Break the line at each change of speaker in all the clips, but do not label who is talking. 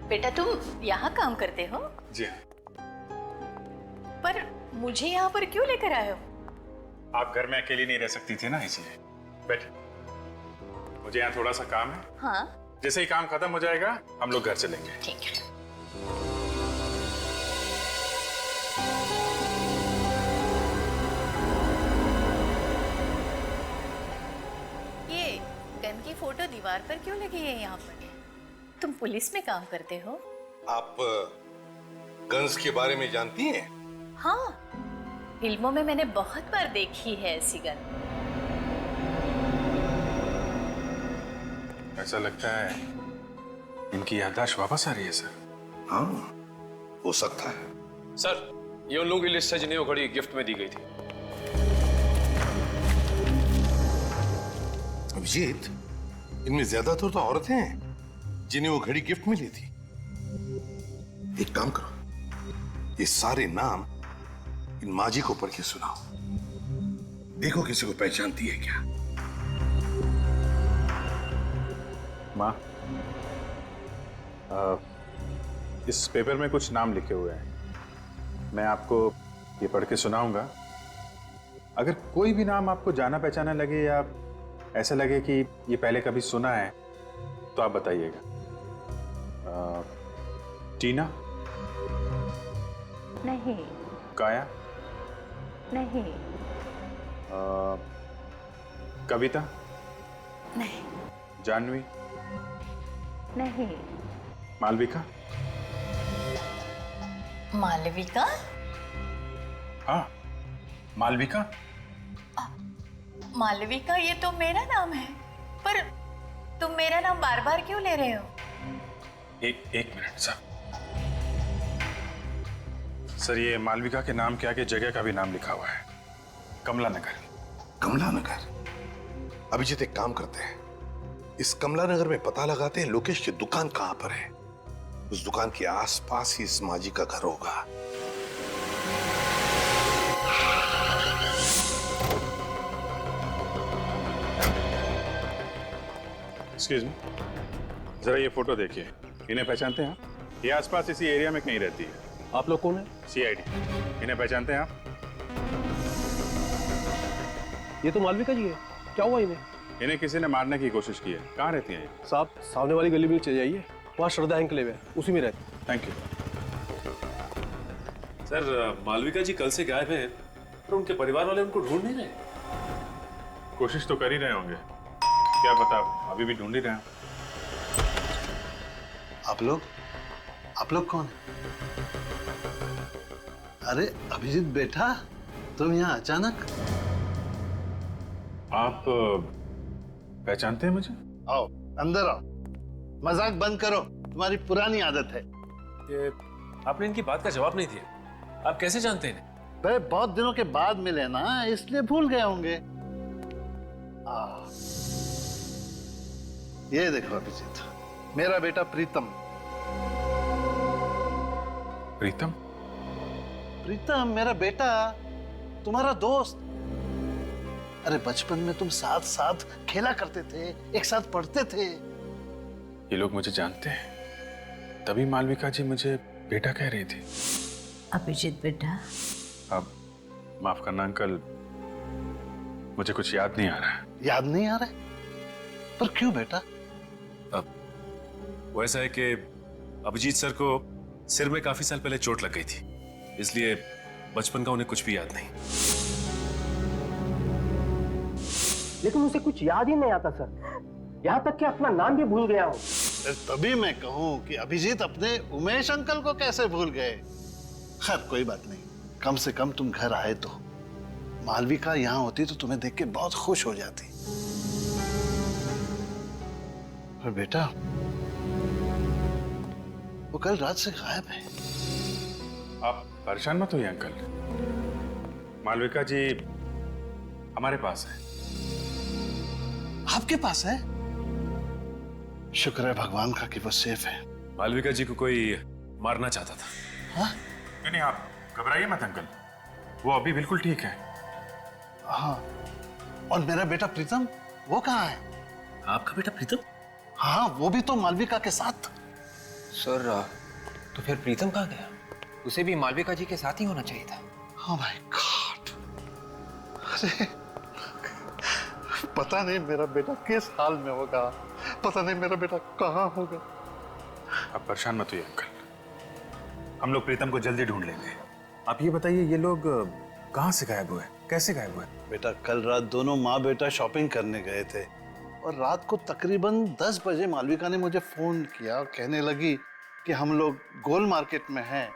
बेटा तुम यहाँ काम करते हो?
जी हाँ।
पर मुझे यहाँ पर क्यों लेकर आए हो?
आप घर में अकेली नहीं रह सकती थी ना, इसलिए। बैठे, मुझे यहाँ थोड़ा सा काम है।
हाँ
जैसे ही काम खत्म हो जाएगा हम लोग घर चलेंगे।
ठीक है। ये गन की फोटो दीवार पर क्यों लगी है यहाँ पर? तुम पुलिस में काम करते हो?
आप गन्स के बारे में जानती हैं?
हाँ, फिल्मों में मैंने बहुत बार देखी है ऐसी गन।
ऐसा लगता है इनकी याददाश्त वापस आ रही है सर।
हाँ, हो सकता है।
सर, ये उन लोगों की लिस्ट है जिन्हें वो घड़ी गिफ्ट में दी गई थी।
अभिजीत, इनमें ज्यादातर तो औरतें हैं जिन्हें वो घड़ी गिफ्ट में ली थी। एक काम करो, ये सारे नाम इन माजी को पढ़ के सुनाओ। देखो किसी को पहचानती है क्या।
माँ, इस पेपर में कुछ नाम लिखे हुए हैं, मैं आपको ये पढ़ के सुनाऊंगा। अगर कोई भी नाम आपको जाना पहचाना लगे या ऐसा लगे कि ये पहले कभी सुना है तो आप बताइएगा। टीना?
नहीं।
काया?
नहीं।
कविता?
नहीं।
जानवी?
नहीं।
मालविका?
मालविका?
हाँ, मालविका।
मालविका ये तो मेरा नाम है, पर तुम मेरा नाम बार बार क्यों ले रहे हो?
एक मिनट सर, ये मालविका के नाम के आगे जगह का भी नाम लिखा हुआ है, कमला नगर।
कमला नगर? अभिजीत, एक काम करते हैं, इस कमला नगर में पता लगाते हैं लोकेश की दुकान कहां पर है। उस दुकान के आसपास ही इस माजी का घर होगा।
एक्सक्यूज मी, जरा ये फोटो देखिए, इन्हें पहचानते हैं आप? ये आसपास इसी एरिया में कहीं रहती है।
आप लोग कौन है?
सीआईडी। इन्हें पहचानते हैं आप?
ये तो मालविका जी है। क्या हुआ इन्हें?
इन्हें किसी ने मारने की कोशिश की है। कहाँ रहती हैं ये?
साहब, सामने वाली गली में चले जाइए, वहाँ श्रद्धा एन्क्लेव है, उसी में रहते।
Thank you
sir. Malvika ji कल से गायब हैं, पर उनके परिवार वाले उनको ढूंढ नहीं रहे।
कोशिश तो कर ही रहे होंगे, क्या पता अभी भी ढूंढ ही रहे हैं।
आप लोग कौन है? अरे अभिजीत बेटा, तुम यहाँ अचानक?
आप पहचानते हैं मुझे?
आओ अंदर आओ, मजाक बंद करो, तुम्हारी पुरानी आदत है।
ये आपने इनकी बात का जवाब नहीं दिया। आप कैसे जानते हैं?
भाई बहुत दिनों के बाद मिले ना, इसलिए भूल गए होंगे। ये देखो अभिजीत, मेरा बेटा प्रीतम।
प्रीतम?
प्रीतम मेरा बेटा, तुम्हारा दोस्त। अरे बचपन में तुम साथ साथ खेला करते थे, एक साथ पढ़ते थे।
ये लोग मुझे जानते हैं, तभी मालविका जी मुझे बेटा कह रही थी।
अभिजीत बेटा,
अब माफ करना अंकल, मुझे कुछ याद नहीं आ रहा है।
याद नहीं आ रहा है? पर क्यों बेटा?
वो ऐसा है कि अभिजीत सर को सिर में काफी साल पहले चोट लग गई थी, इसलिए बचपन का उन्हें कुछ भी याद नहीं।
लेकिन उसे कुछ याद ही नहीं आता सर, यहाँ तक कि अपना नाम भी भूल गया हूँ।
तभी मैं कहूँ कि अभिजीत अपने उमेश अंकल को कैसे भूल गए। खैर कोई बात नहीं, कम से कम तुम घर आए तो। मालविका यहाँ होती तो तुम्हें देख के बहुत खुश हो जाती। पर बेटा, वो कल रात से गायब है।
आप परेशान मत होइए अंकल, मालविका जी हमारे पास है।
आपके पास है? शुक्र है भगवान का कि वो सेफ है।
मालविका जी को कोई मारना चाहता था।
हाँ?
नहीं, आप घबराइए मत अंकल, वो अभी बिल्कुल ठीक है।
हाँ, और मेरा बेटा प्रीतम, वो कहाँ है?
आपका बेटा प्रीतम?
हाँ, वो भी तो मालविका के साथ था।
सर तो फिर प्रीतम कहाँ गया? उसे भी मालविका जी के साथ ही होना चाहिए था।
Oh my God! अरे पता नहीं मेरा बेटा किस हाल में होगा, पता नहीं मेरा बेटा कहाँ होगा।
आप परेशान मत होइए अंकल, हम लोग प्रीतम को जल्दी ढूंढ लेंगे। आप ये बताइए ये लोग कहाँ से गायब हुए, कैसे गायब हुए?
बेटा कल रात दोनों माँ बेटा शॉपिंग करने गए थे और रात को तकरीबन 10 बजे मालविका ने मुझे फोन किया और कहने लगी कि हम लोग गोल मार्केट में हैं,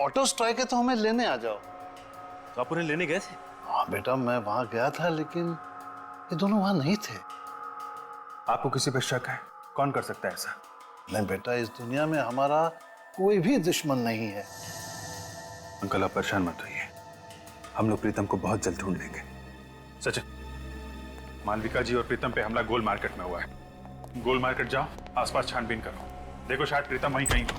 ऑटो स्ट्राइक है तो हमें लेने आ जाओ।
तो आप उन्हें लेने गए थे?
हाँ बेटा मैं वहां गया था लेकिन ये दोनों वहां नहीं थे।
आपको किसी पर शक है? कौन कर सकता है ऐसा?
नहीं बेटा इस दुनिया में हमारा कोई भी दुश्मन नहीं है।
अंकल आप परेशान मत होइए, हम लोग प्रीतम को बहुत जल्द ढूंढ लेंगे। सचिन, मालविका जी और प्रीतम पे हमला गोल मार्केट में हुआ है। गोल मार्केट जाओ, आसपास छानबीन करो, देखो शायद प्रीतम वहीं कहीं हो।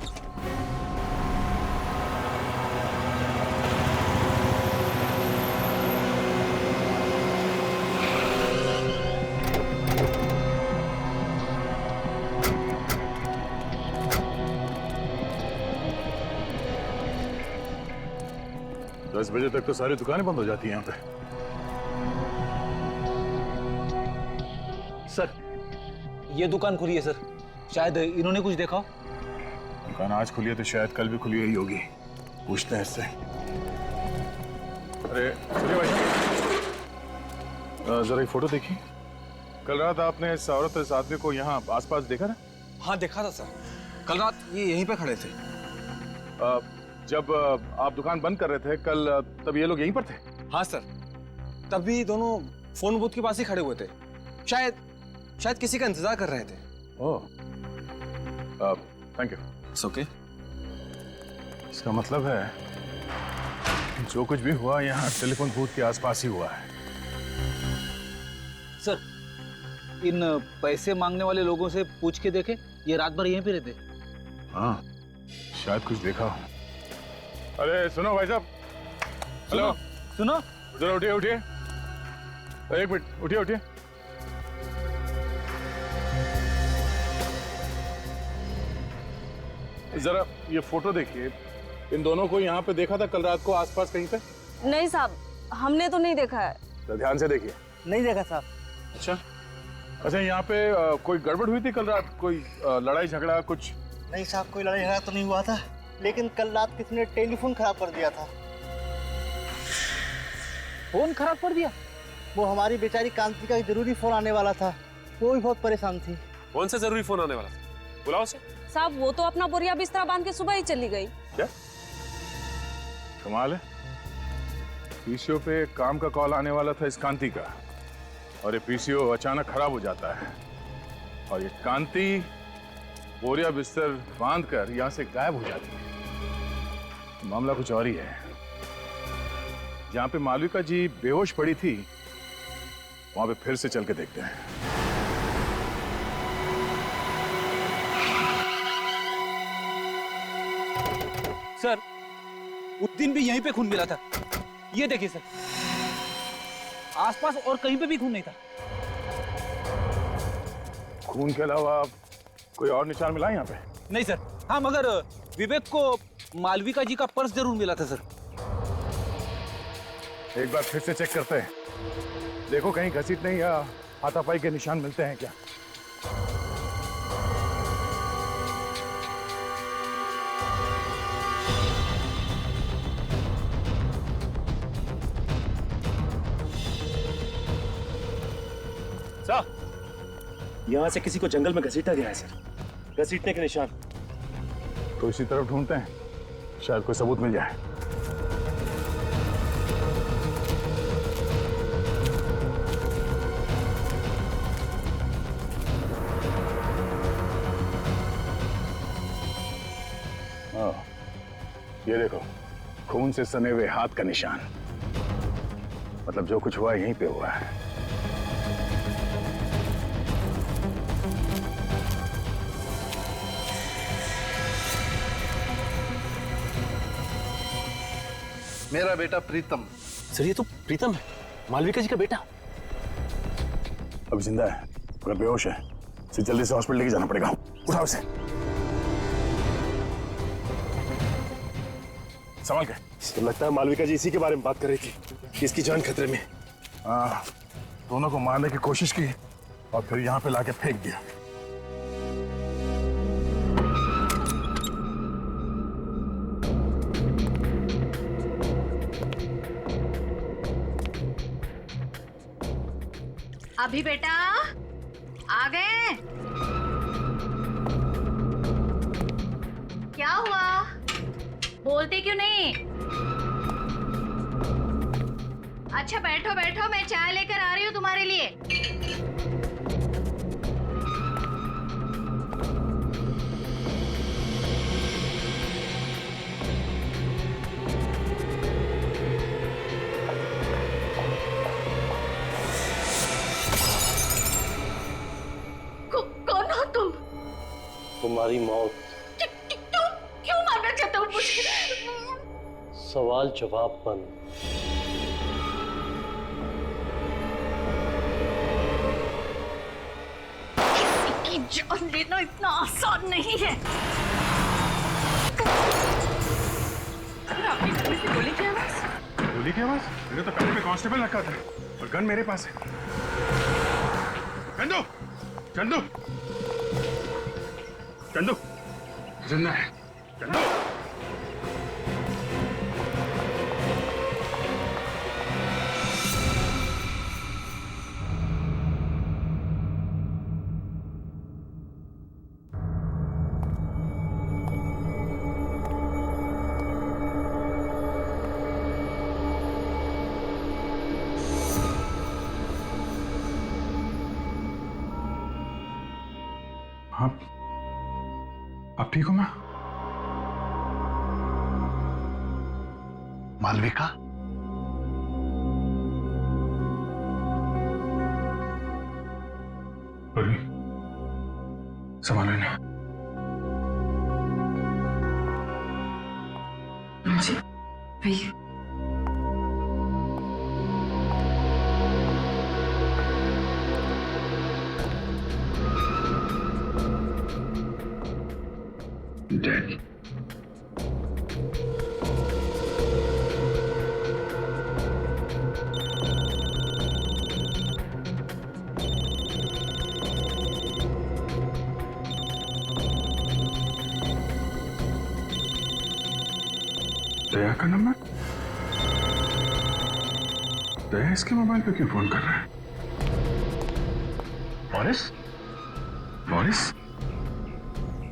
दस बजे तक तो सारी दुकानें बंद हो जाती हैं यहाँ पे।
सर ये दुकान खुली है सर, शायद इन्होंने कुछ देखा हो।
दुकान आज खुली है तो शायद कल भी खुली हुई होगी, पूछते हैं इससे। अरे सुनिए भाई साहब, जरा एक फोटो देखिए। कल रात आपने इस औरत इस आदमी को यहाँ आसपास देखा ना?
हाँ देखा था सर, कल रात ये यहीं पे खड़े थे।
जब आप दुकान बंद कर रहे थे कल, तब ये लोग यहीं पर थे?
हाँ सर, तभी दोनों फोन बूथ के पास ही खड़े हुए थे, शायद किसी का इंतजार कर रहे थे।
ओह, थैंक यू।
It's okay.
इसका मतलब है जो कुछ भी हुआ यहाँ टेलीफोन बूथ के आसपास ही हुआ है।
सर इन पैसे मांगने वाले लोगों से पूछ के देखे, ये रात भर यहीं पे रहते।
हाँ शायद कुछ देखा हो। अरे सुनो भाई साहब, हेलो
सुनो
जरा उठिए उठिए, एक मिनट उठिए उठिए। जरा ये फोटो देखिए, इन दोनों को यहाँ पे देखा था कल रात को आसपास कहीं पे?
नहीं साहब, हमने तो नहीं देखा है।
तो ध्यान से देखिए।
नहीं देखा साहब।
अच्छा अच्छा, यहाँ पे कोई गड़बड़ हुई थी कल रात? कोई लड़ाई झगड़ा कुछ?
नहीं साहब, कोई लड़ाई झगड़ा तो नहीं हुआ था, लेकिन कल रात किसी ने टेलीफोन खराब कर दिया था।
फोन खराब कर दिया?
वो हमारी बेचारी कांति का जरूरी फोन आने वाला था, वो भी बहुत परेशान थी।
कौन सा जरूरी फोन आने वाला था? बुलाओ उसे।
साहब वो तो अपना बोरिया बिस्तरा बांध के सुबह ही चली गई।
क्या कमाल है, पीसीओ पे काम का कॉल आने वाला था इस कांति का, और ये पीसीओ अचानक खराब हो जाता है, और ये कांति बोरिया बिस्तर बांधकर यहां से गायब हो जाती है। मामला कुछ और ही है। जहां पे मालविका जी बेहोश पड़ी थी वहां पे फिर से चल के देखते हैं।
सर उस दिन भी यहीं पे खून मिला था, ये देखिए सर, आसपास और कहीं पे भी खून नहीं था।
खून के अलावा कोई और निशान मिला यहाँ पे?
नहीं सर। हाँ मगर विवेक को मालविका जी का पर्स जरूर मिला था सर।
एक बार फिर से चेक करते हैं, देखो कहीं घसीटने या हाथापाई के निशान मिलते हैं क्या।
सर यहाँ से किसी को जंगल में घसीटा गया है सर, घसीटने के निशान।
तो इसी तरफ ढूंढते हैं, शायद कोई सबूत मिल जाए। हाँ ये देखो, खून से सने हुए हाथ का निशान, मतलब जो कुछ हुआ यहीं पे हुआ है।
मेरा बेटा प्रीतम।
सर ये तो प्रीतम है, मालविका जी का बेटा।
अब जिंदा है मगर बेहोश है, इसे जल्दी से हॉस्पिटल लेके जाना पड़ेगा। उठाओ इसे।
संभाल के।
तो लगता है मालविका जी इसी के बारे में बात कर रही थी कि इसकी जान खतरे में।
हाँ, दोनों को मारने की कोशिश की और फिर यहाँ पे लाके फेंक दिया।
अभी बेटा आ गए? क्या हुआ, बोलते क्यों नहीं? अच्छा बैठो बैठो, मैं चाय लेकर आ रही हूँ तुम्हारे लिए। कौन हो तुम?
तुम्हारी मौत।
क्यों मारना चाहते हो मुझे?
सवाल जवाब बंद।
किसी की जान लेना इतना आसान नहीं है। आपकी गले से गोली की आवाज?
गोली की आवाज? मेरे तो पैर पे कांस्टेबल रखा था और गन मेरे पास है। चंदू, चंदू, चंदू, जिंदा है। चंदू, आप ठीक हो माँ?
मालविका,
संभालो ना।
जी भैया,
Dead. दया का नंबर? दया इसके मोबाइल पे क्यों फोन कर रहा है? मॉरिस? मॉरिस?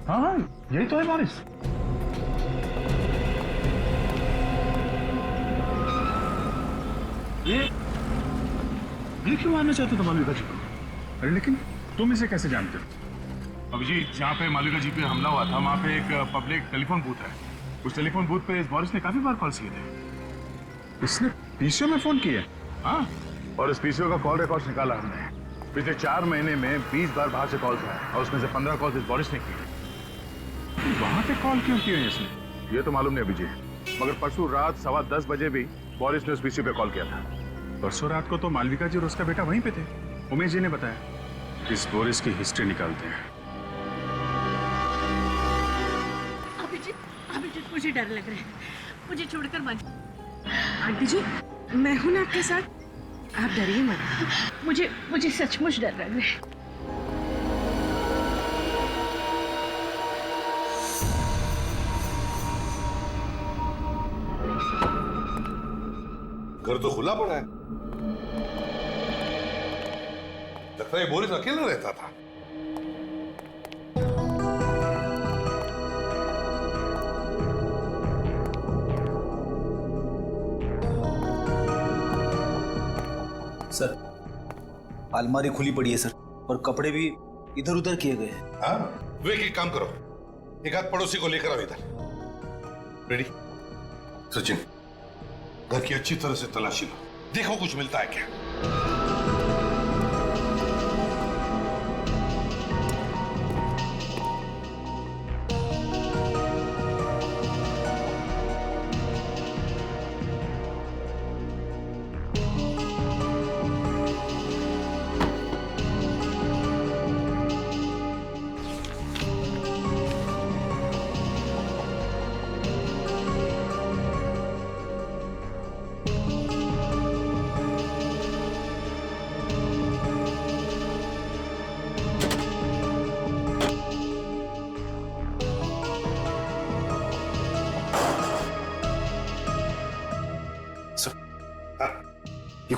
हाँ हाँ, यही तो है मॉरिस। ये क्यों मारना चाहते हो मालविका जी को? अरे लेकिन तुम इसे कैसे जानते हो?
अभिजीत, जहाँ पे मालविका जी पे हमला हुआ था वहाँ पे एक पब्लिक टेलीफोन बूथ है। उस टेलीफोन बूथ पे इस बोरिस ने काफी बार कॉल किए थे।
इसने पीसीओ में फोन किया?
हाँ, और इस पीसीओ का कॉल रिकॉर्ड निकाला हमने। पिछले 4 महीने में 20 बार बाहर से कॉल किया और उसमें से 15 कॉल इस बोरिस ने किए।
वहां पे कॉल क्यों किए इसने?
ये तो मालूम नहीं अभिजीत, मगर परसों रात 10:15 बजे भी बोरिस ने उस पीसीओ पे कॉल किया था।
परसों रात को तो मालविका जी और उसका बेटा वहीं पे थे, उमेश जी ने बताया। इस बोरिस की हिस्ट्री निकालते हैं।
अभिजीत मुझे डर लग रहा है, मुझे छोड़कर मत।
आंटी जी, मैं हूं ना आपके साथ, आप डरिए मत।
मुझे सचमुच डर लग रहा है।
घर तो खुला पड़ा है, लगता है बोरिस अकेला रहता था।
सर, अलमारी खुली पड़ी है सर, और कपड़े भी इधर उधर किए गए हैं।
हाँ, वे एक काम करो, एक आध पड़ोसी को लेकर आओ इधर। रेडी? सचिन, घर की अच्छी तरह से तलाशी लो, देखो कुछ मिलता है क्या।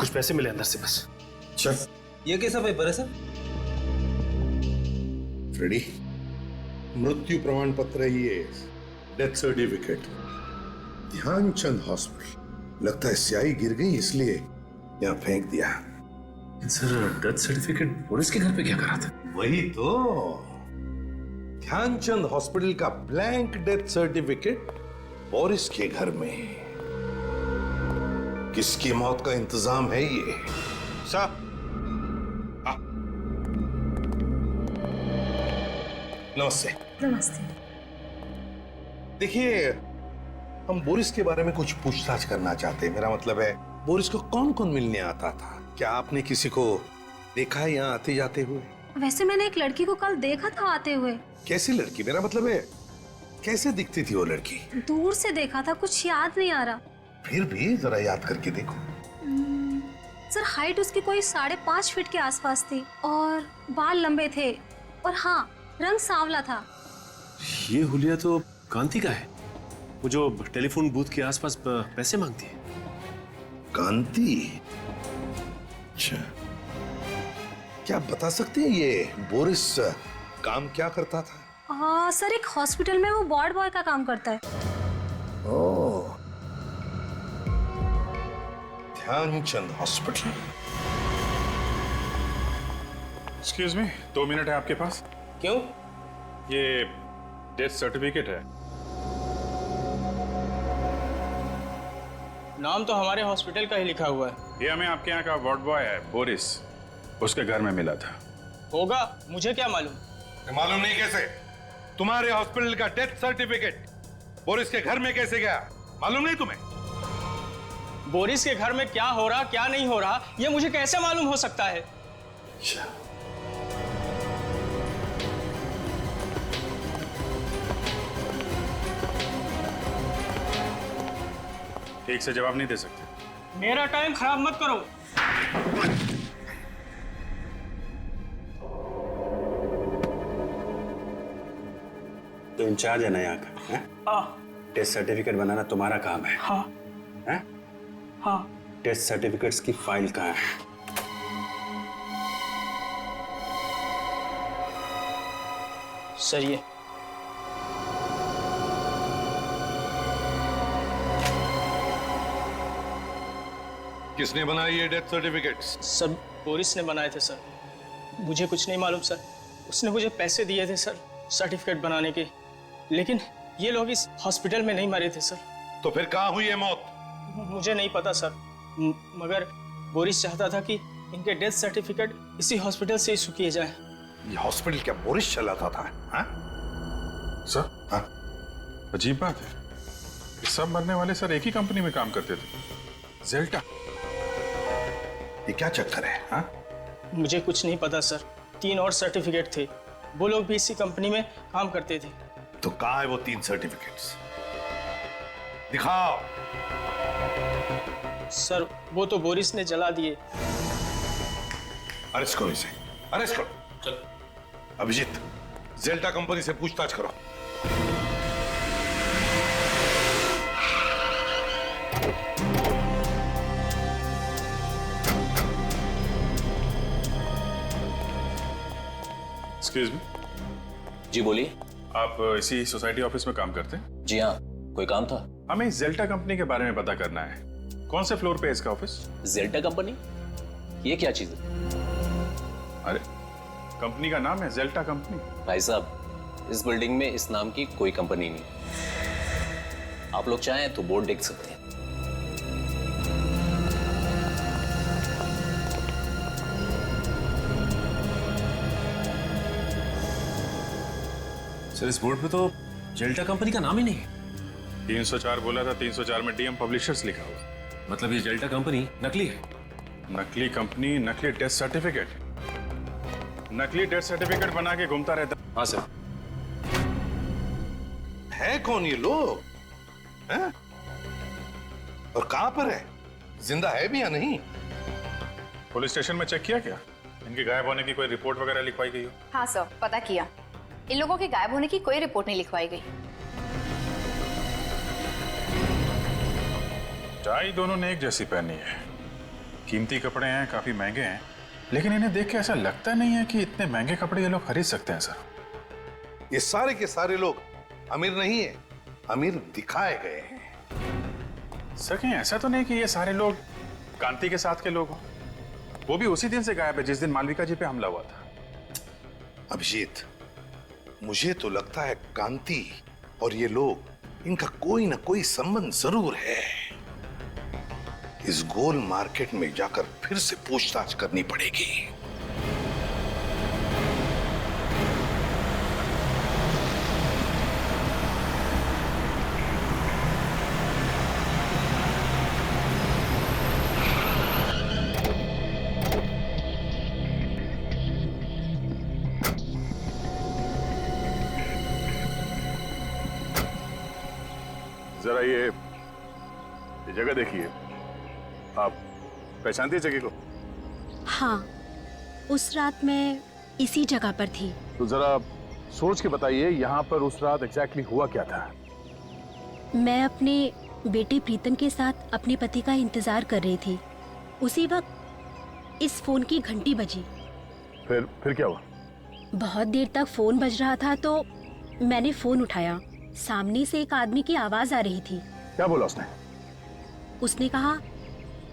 कुछ पैसे मिले अंदर से बस।
चल, ये कैसा पेपर है सर?
फ्रेडी, मृत्यु प्रमाण पत्र है ये, डेथ सर्टिफिकेट, ध्यानचंद हॉस्पिटल। लगता है स्याही गिर गई इसलिए यहाँ फेंक दिया।
सर डेथ सर्टिफिकेट बोरिस के घर पे क्या करा था?
वही तो, ध्यानचंद हॉस्पिटल का ब्लैंक डेथ सर्टिफिकेट बोरिस के घर में। किसकी मौत का इंतजाम है ये? साहब, नमस्ते।
नमस्ते।
देखिए, हम बोरिस के बारे में कुछ पूछताछ करना चाहते हैं। मेरा मतलब है, बोरिस को कौन कौन मिलने आता था? क्या आपने किसी को देखा है यहाँ आते जाते हुए?
वैसे मैंने एक लड़की को कल देखा था आते हुए।
कैसी लड़की? मेरा मतलब है, कैसे दिखती थी वो लड़की?
दूर से देखा था, कुछ याद नहीं आ रहा।
फिर भी जरा याद करके देखो।
सर हाइट उसकी कोई 5.5 फीट के आसपास थी और बाल लंबे थे और हाँ, रंग सांवला था।
ये हुलिया तो कांति का है, वो जो टेलीफोन बूथ के आसपास पैसे मांगती है।
कांति? अच्छा, क्या आप बता सकते हैं ये बोरिस काम क्या करता था?
सर एक हॉस्पिटल में वो वार्ड बॉय का काम करता है।
Oh, Dhyanchand hospital.
Excuse me, 2 minute है आपके पास?
क्यों?
ये डेथ सर्टिफिकेट है।
नाम तो हमारे हॉस्पिटल का ही लिखा हुआ है।
ये हमें आपके यहाँ का वार्ड बॉय है बोरिस, उसके घर में मिला था।
होगा, मुझे क्या मालूम?
मालूम नहीं कैसे? तुम्हारे हॉस्पिटल का डेथ सर्टिफिकेट बोरिस के घर में कैसे गया? मालूम नहीं तुम्हें?
बोरिस के घर में क्या हो रहा क्या नहीं हो रहा, ये मुझे कैसे मालूम हो सकता है?
ठीक से जवाब नहीं दे सकते।
मेरा टाइम खराब मत करो।
तो इंचार्ज है ना यहाँ का, हैं? टेस्ट सर्टिफिकेट बनाना तुम्हारा काम है।
हाँ।
हैं?
हाँ।
टेस्ट सर्टिफिकेट्स की फाइल कहाँ है?
सर ये
किसने बनाई ये डेथ सर्टिफिकेट्स?
सर बोरिस ने बनाए थे सर, मुझे कुछ नहीं मालूम सर। उसने मुझे पैसे दिए थे सर सर्टिफिकेट बनाने के, लेकिन ये लोग इस हॉस्पिटल में नहीं मरे थे सर।
तो फिर कहाँ हुई है मौत?
मुझे नहीं पता सर, मगर बोरिस चाहता था कि इनके डेथ सर्टिफिकेट इसी हॉस्पिटल से इशू किए जाए।
ये हॉस्पिटल क्या बोरिस चलाता था? हाँ?
सर,
हाँ?
अजीब बात है, सब मरने वाले सर एक ही कंपनी में काम करते थे, जेल्टा।
ये क्या चक्कर है? हाँ?
मुझे कुछ नहीं पता सर। 3 और सर्टिफिकेट थे, वो लोग भी इसी कंपनी में काम करते थे।
तो कहाँ है वो 3 सर्टिफिकेट्स? दिखाओ।
सर वो तो बोरिस ने जला दिए।
अरेस्ट करो इसे, अरेस्ट करो। चल अभिजीत, जेल्टा कंपनी से पूछताछ करो।
Excuse me.
जी बोलिए।
आप इसी सोसाइटी ऑफिस में काम करते हैं?
जी हाँ, कोई काम था?
हमें इस जेल्टा कंपनी के बारे में पता करना है। कौन से फ्लोर पे है इसका ऑफिस?
जेल्टा कंपनी? ये क्या चीज है?
अरे, कंपनी का नाम है जेल्टा कंपनी।
भाई साहब, इस बिल्डिंग में इस नाम की कोई कंपनी नहीं। आप लोग चाहें तो बोर्ड देख सकते हैं।
सर इस बोर्ड पे तो जेल्टा कंपनी का नाम ही नहीं है।
304 बोला था, 304 में डीएम पब्लिशर्स लिखा हुआ।
मतलब ये जेल्टा कंपनी नकली है?
नकली कंपनी, नकली डेथ सर्टिफिकेट, नकली डेथ सर्टिफिकेट बना के घूमता रहता।
हाँ सर।
है कौन ये लोग? हैं? और कहां पर है? जिंदा है भी या नहीं?
पुलिस स्टेशन में चेक किया क्या? इनके गायब होने की कोई रिपोर्ट वगैरह लिखवाई गई हो?
हाँ सर, पता किया। इन लोगों के गायब होने की कोई रिपोर्ट नहीं लिखवाई गई।
टाई दोनों ने एक जैसी पहनी है, कीमती कपड़े हैं, काफी महंगे हैं, लेकिन इन्हें देख के ऐसा लगता नहीं है कि इतने महंगे कपड़े ये लोग खरीद सकते हैं सर।
ये सारे के सारे लोग अमीर नहीं है, अमीर दिखाए गए हैं।
सर कहीं ऐसा तो नहीं कि ये सारे लोग कांति के साथ के लोग हों? वो भी उसी दिन से गायब है जिस दिन मालविका जी पे हमला हुआ था।
अभिजीत, मुझे तो लगता है कांति और ये लोग, इनका कोई ना कोई संबंध जरूर है। इस गोल मार्केट में जाकर फिर से पूछताछ करनी पड़ेगी।
जरा ये जगह देखिए, आप पहचानती है जगह को?
हाँ, उस रात मैं इसी जगह पर थी।
तो जरा सोच के बताइए, यहाँ पर उस रात एग्जैक्टली हुआ क्या था?
मैं अपने बेटे प्रीतम के साथ अपने पति का इंतजार कर रही थी। उसी वक्त इस फोन की घंटी बजी।
फिर क्या हुआ?
बहुत देर तक फोन बज रहा था तो मैंने फोन उठाया। सामने से एक आदमी की आवाज आ रही थी।
क्या बोला उसने?
उसने कहा,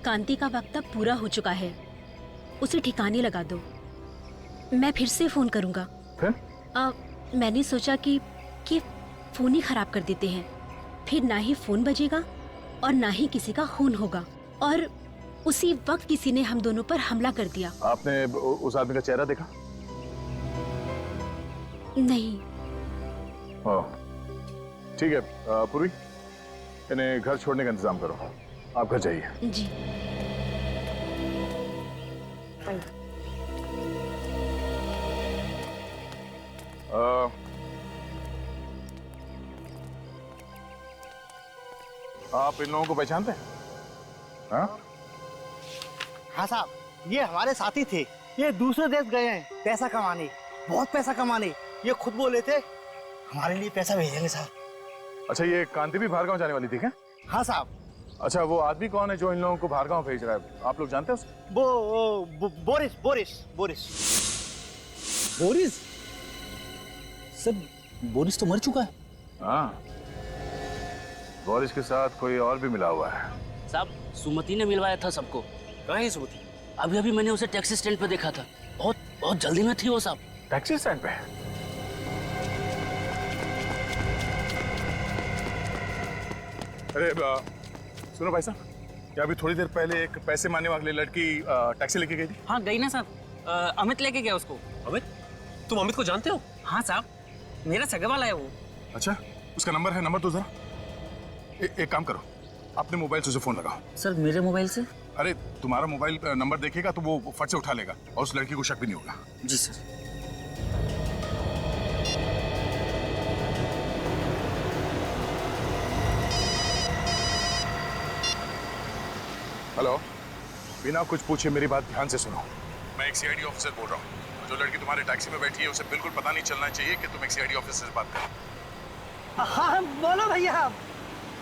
कांति का वक्त अब पूरा हो चुका है, उसे ठिकाने लगा दो। मैं फिर से फोन करूंगा।
फिर?
मैंने सोचा कि फोन ही खराब कर देते हैं, फिर ना ही फोन बजेगा और ना ही किसी का खून होगा। और उसी वक्त किसी ने हम दोनों पर हमला कर दिया।
आपने उस आदमी का चेहरा देखा?
नहीं।
ठीक है पूर्वी, इन्हें घर छोड़ने का इंतजाम करो। आप घर जाइए।
जी।
आप इन लोगों को पहचानते हैं? हाँ?
हाँ साहब, ये हमारे साथी थे। ये दूसरे देश गए हैं पैसा कमाने, बहुत पैसा कमाने। ये खुद बोले थे हमारे लिए पैसा भेजेंगे साहब।
अच्छा, ये कांति भी बाहर गांव जाने वाली थी क्या?
हाँ साहब।
अच्छा, वो आदमी कौन है जो इन लोगों को बाहर गांव भेज रहा है? आप लोग जानते हैं उसको?
Boris Boris Boris
Boris? Sir, Boris तो मर चुका है।
हाँ, बोरिस के साथ कोई और भी मिला हुआ है।
साहब, सुमति ने मिलवाया था सबको।
कहाँ है सुमति?
अभी अभी मैंने उसे टैक्सी स्टैंड पे देखा था। बहुत जल्दी में थी वो साहब।
टैक्सी स्टैंड पे? अरे सुनो भाई साहब, क्या अभी थोड़ी देर पहले एक पैसे मांगने वाली लड़की टैक्सी लेके गई थी?
हाँ गई ना साहब, अमित लेके गया उसको।
अमित? तुम अमित को जानते हो?
हाँ साहब, मेरा सगा वाला है वो।
अच्छा, उसका नंबर है? नंबर तो जरा। एक काम करो, अपने मोबाइल से उसे फोन लगाओ।
सर मेरे मोबाइल से?
अरे तुम्हारा मोबाइल नंबर देखेगा तो वो फट से उठा लेगा और उस लड़की को शक भी नहीं होगा।
जी सर।
हेलो, बिना कुछ पूछे मेरी बात ध्यान से सुनो। मैं एक सीआईडी ऑफिसर बोल रहा हूँ। जो लड़की तुम्हारे टैक्सी में बैठी है उसे बिल्कुल पता नहीं चलना चाहिए कि तुम एक सीआईडी ऑफिसर से बात करो।
हाँ बोलो भैया।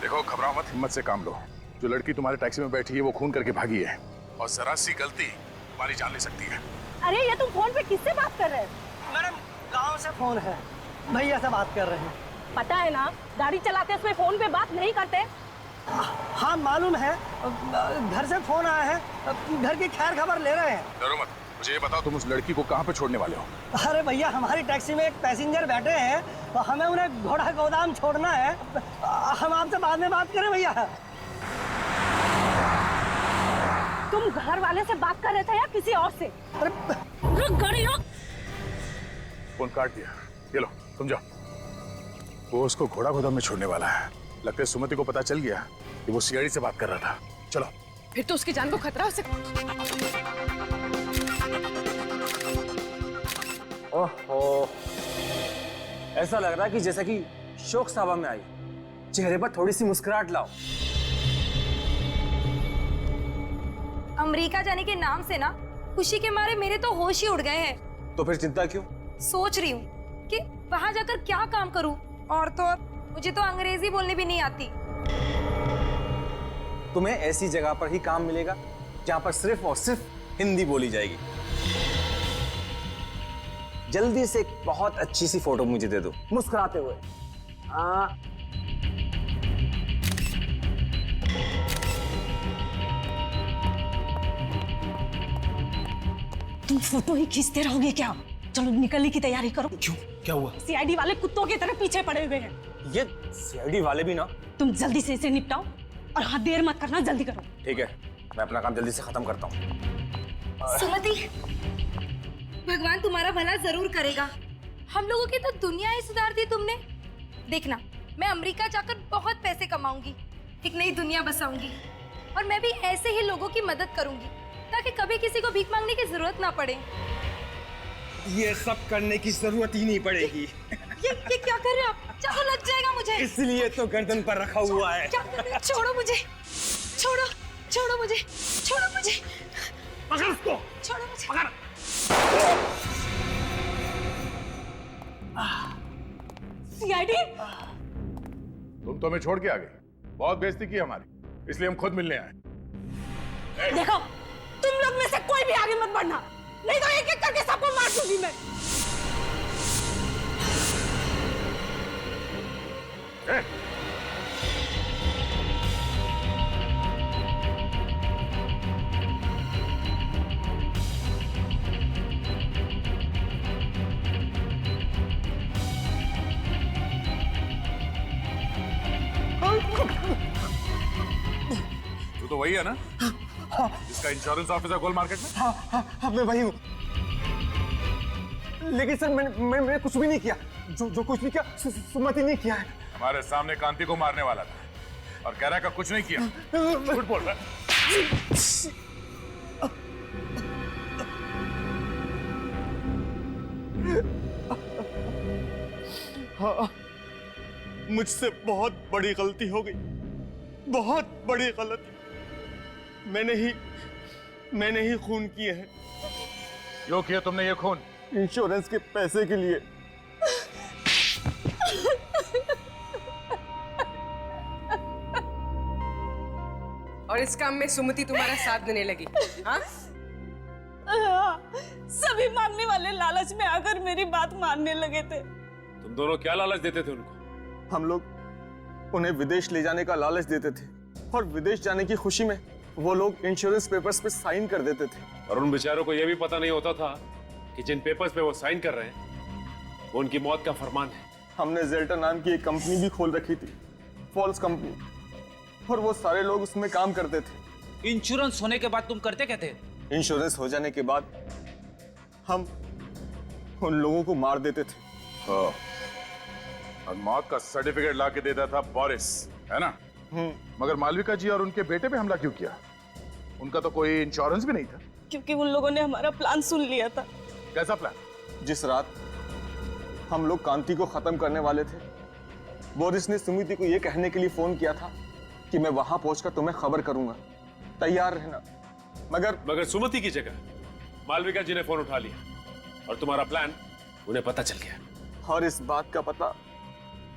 देखो, घबराओ मत, हिम्मत से काम लो। जो लड़की तुम्हारे टैक्सी में बैठी है वो खून करके भागी है और जरा सी गलती तुम्हारी जान ले सकती है।
अरे ये तुम फोन पे किससे बात कर रहे हैं?
मैडम, गांव से फोन है, भैया से बात कर रहे हैं।
पता है ना, गाड़ी चलाते समय फोन पे बात नहीं करते।
हाँ मालूम है, घर से फोन आया है, घर की खैर खबर ले रहे हैं।
डरो मत, मुझे ये बताओ तुम उस लड़की को कहाँ पे छोड़ने वाले हो?
अरे भैया, हमारी टैक्सी में एक पैसेंजर बैठे हैं तो हमें उन्हें घोड़ा गोदाम छोड़ना है। हम आपसे बाद में बात करें भैया।
तुम घर वाले से बात कर रहे थे या किसी और से? रुक गाड़ी रुक।
फोन काट दिया। ये लो, तुम जाओ। वो उसको घोड़ा गोदाम में छोड़ने वाला है। लगता है सुमति को पता चल गया कि वो सीआईडी से बात कर रहा था। चलो।
फिर तो उसकी जान को खतरा हो सकता।
ओहो, ऐसा लग रहा है कि जैसे कि शोक सभा में आई। चेहरे पर थोड़ी सी मुस्कुराहट लाओ।
अमेरिका जाने के नाम से ना खुशी के मारे मेरे तो होश ही उड़ गए हैं।
तो फिर चिंता क्यों?
सोच रही हूँ कि वहां जाकर क्या काम करूँ, और तो और मुझे तो अंग्रेजी बोलनी भी नहीं आती।
तुम्हें ऐसी जगह पर ही काम मिलेगा जहां पर सिर्फ और सिर्फ हिंदी बोली जाएगी। जल्दी से एक बहुत अच्छी सी फोटो मुझे दे दो, मुस्कुराते हुए।
तुम फोटो ही खींचते रहोगे क्या? चलो निकलने की तैयारी करो।
क्यों, क्या हुआ?
सीआईडी वाले कुत्तों की तरह पीछे पड़े हुए हैं।
ये सीआईडी वाले भी ना।
तुम जल्दी से इसे निपटाओ और हाँ, देर मत करना, जल्दी करो।
ठीक है, मैं अपना काम जल्दी से खत्म करता हूँ।
सुमति, भगवान तुम्हारा भला जरूर करेगा। हम लोगों की तो दुनिया ही सुधार दी तुमने। देखना, मैं अमेरिका जाकर बहुत पैसे कमाऊंगी, एक नई दुनिया बसाऊंगी और मैं भी ऐसे ही लोगों की मदद करूंगी ताकि कभी किसी को भीख मांगने की जरूरत ना पड़े।
ये सब करने की जरूरत ही नहीं पड़ेगी।
ये क्या कर रहे हो आप? चाकू लग जाएगा मुझे।
इसलिए तो गर्दन पर रखा हुआ है।
क्या कर रहे हो? छोड़ो मुझे, छोड़ो, छोड़ो मुझे, छोड़ो मुझे,
पकड़ उसको,
छोड़ो मुझे,
पकड़।
सीआईडी,
तुम तो हमें छोड़ के आ गए, बहुत बेइज्जती की हमारी, इसलिए हम खुद मिलने आए।
देखो, तुम लोग में से कोई भी आगे मत बढ़ना, नहीं तो एक एक करके सबको मार दूंगी मैं।
तू तो वही है ना, जिसका इंश्योरेंस ऑफिसर गोल मार्केट में?
हाँ, मैं वही हूँ। लेकिन सर मैंने कुछ भी नहीं किया। जो कुछ नहीं किया सुमति ने किया है।
हमारे सामने कांति को मारने वाला था और कह रहा है कि कुछ नहीं किया। झूठ बोल रहा है।
हाँ, मुझसे बहुत बड़ी गलती हो गई, बहुत बड़ी गलती। मैंने ही खून किए हैं।
क्यों किया तुमने ये खून?
इंश्योरेंस के पैसे के लिए।
और इस काम में सुमति तुम्हारा साथ देने लगी, हाँ?
सभी मांगने वाले लालच में आकर मेरी बात मानने लगे थे।
तुम दोनों क्या लालच देते थे उनको?
हम लोग उन्हें विदेश ले जाने का लालच देते थे और विदेश जाने की खुशी में वो लोग इंश्योरेंस पेपर्स पे साइन कर देते थे।
और उन बेचारों को यह भी पता नहीं होता था कि जिन पेपर्स पे वो साइन कर रहे हैं वो उनकी मौत का फरमान है।
हमने जेल्टा नाम की एक कंपनी भी खोल रखी थी, फॉल्स कंपनी, और वो सारे लोग उसमें काम करते थे।
इंश्योरेंस होने के बाद तुम करते क्या थे?
इंश्योरेंस हो जाने के बाद हम उन लोगों को मार देते थे।
और मौत का सर्टिफिकेट ला के देता था बोरिस, है ना? मगर मालविका जी और उनके बेटे पे हमला क्यों किया? उनका तो कोई इंश्योरेंस भी नहीं था।
क्योंकि उन लोगों ने हमारा प्लान सुन लिया था।
कैसा प्लान?
जिस रात हम लोग कांति को खत्म करने वाले थे, बोरिस ने सुमिति को यह कहने के लिए फोन किया था कि मैं वहां पहुंचकर तुम्हें खबर करूंगा, तैयार रहना।
मगर सुमति की जगह मालविका जी ने फोन उठा लिया और तुम्हारा प्लान उन्हें पता चल गया।
और इस बात का पता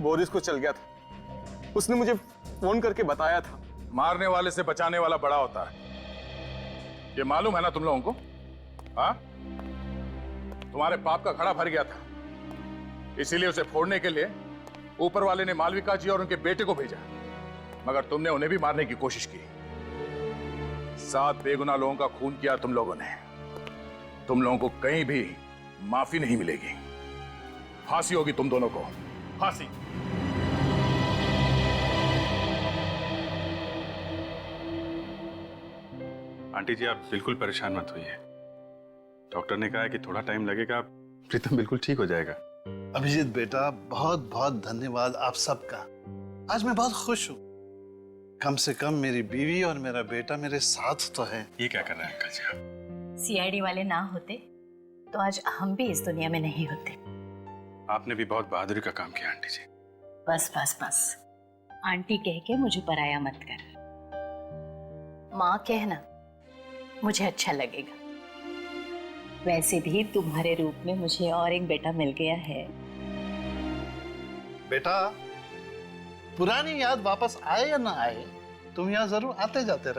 बोरिस को चल गया था। उसने मुझे फोन करके बताया था।
मारने वाले से बचाने वाला बड़ा होता है, ये मालूम है ना तुम लोगों को? हाँ, तुम्हारे पाप का घड़ा भर गया था, इसीलिए उसे फोड़ने के लिए ऊपर वाले ने मालविका जी और उनके बेटे को भेजा, मगर तुमने उन्हें भी मारने की कोशिश की। 7 बेगुनाह लोगों का खून किया तुम लोगों ने। तुम लोगों को कहीं भी माफी नहीं मिलेगी। फांसी होगी तुम दोनों को, फांसी।
आंटी जी, आप बिल्कुल परेशान मत होइए। डॉक्टर ने कहा है कि थोड़ा टाइम लगेगा, प्रीतम बिल्कुल ठीक हो जाएगा।
अभिजीत बेटा, बहुत बहुत धन्यवाद आप सबका। आज मैं बहुत खुश हूँ। कम से कम मेरी बीवी और मेरा बेटा मेरे साथ तो है।
ये क्या कर रहे हैं अंकल जी आप?
सीआईडी वाले ना होते तो आज हम भी इस दुनिया में नहीं होते।
आपने भी बहुत बहादुरी का काम किया आंटी जी।
बस बस बस, आंटी कह के मुझे पराया मत कर। माँ कहना मुझे अच्छा लगेगा। वैसे भी तुम्हारे रूप में मुझे और एक बेटा मिल गया है।
बेटा, पुरानी याद वापस आए या ना आए, तुम यहाँ जरूर आते जाते रहे।